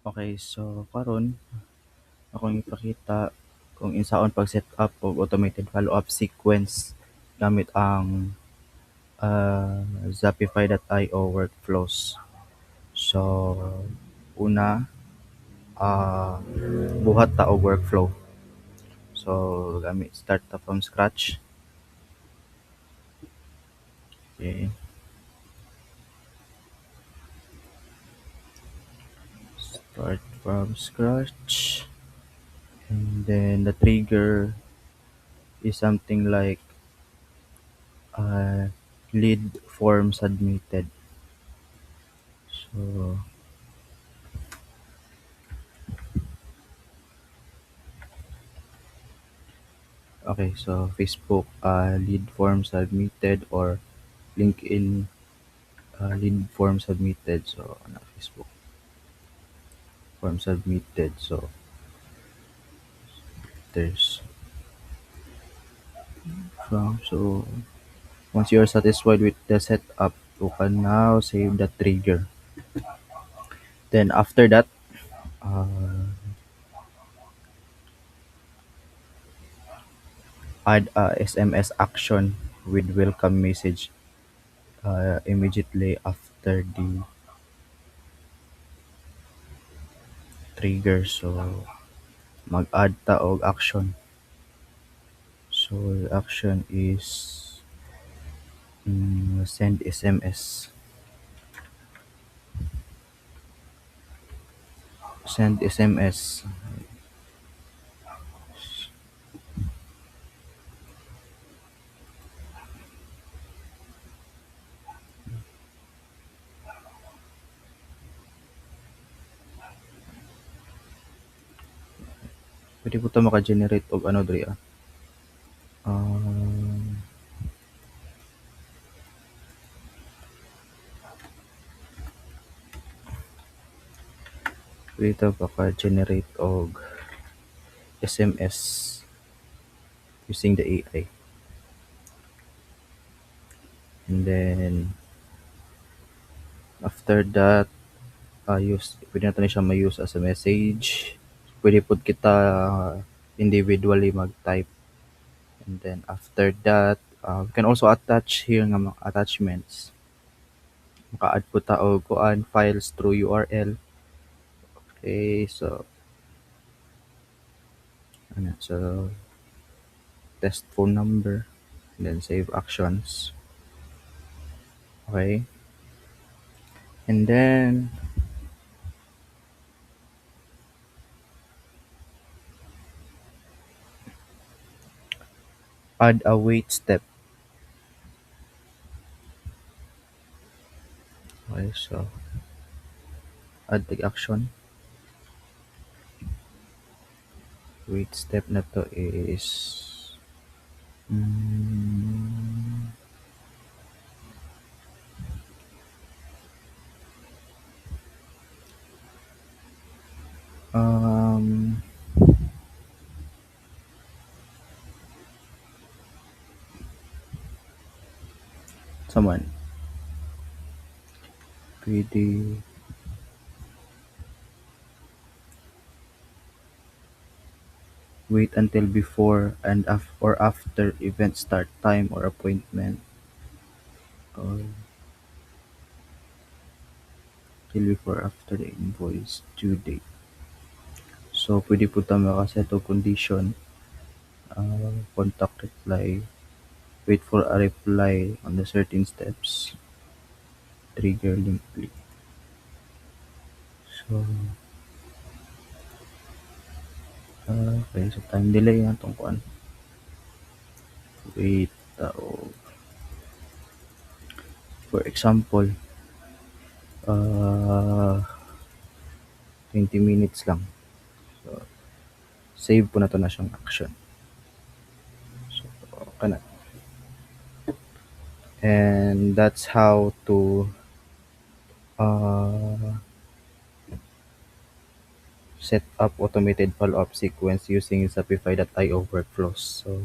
Okay, so karon akong ipakita kung unsaon pag-set up og automated follow-up sequence gamit ang Zapify.io workflows. So, una, ah, buhat ta og workflow. So, gamit start ta from scratch. Okay. Start from scratch. And then the trigger is something like uh, lead form submitted. So, okay, so Facebook lead form submitted or LinkedIn lead form submitted. So, na Facebook form submitted. So, there's from. So, once you are satisfied with the setup, you can now save the trigger. Then after that, uh, add a SMS action with welcome message immediately after the trigger. So, mag-add ta og action. So, the action is send SMS. Send SMS. Pwede po ito maka-generate og ano diri ah. Um, Pwede ito maka-generate og SMS using the AI. And then after that, pwede natin siya ma-use as a message. Pwede po kita individually mag-type. And then after that, we can also attach here nga mga attachments. Maka-add po ta og kuan files through URL. Okay, so so test phone number and then save actions. Okay. And then add a wait step. Okay, so add the action. Wait step na to is mm, um someone pwede wait until before and or after event start time or appointment or till before after the invoice due date. So pwede po ta makaset og condition, contact reply, wait for a reply on the certain steps, trigger link click. So, okay, so time delay na itong kuan. Wait, for example, uh, 20 minutes lang. So, save po na to na siyang action. So, kana. And that's how to uh, set up automated follow-up sequence using Shopify.io workflows. So,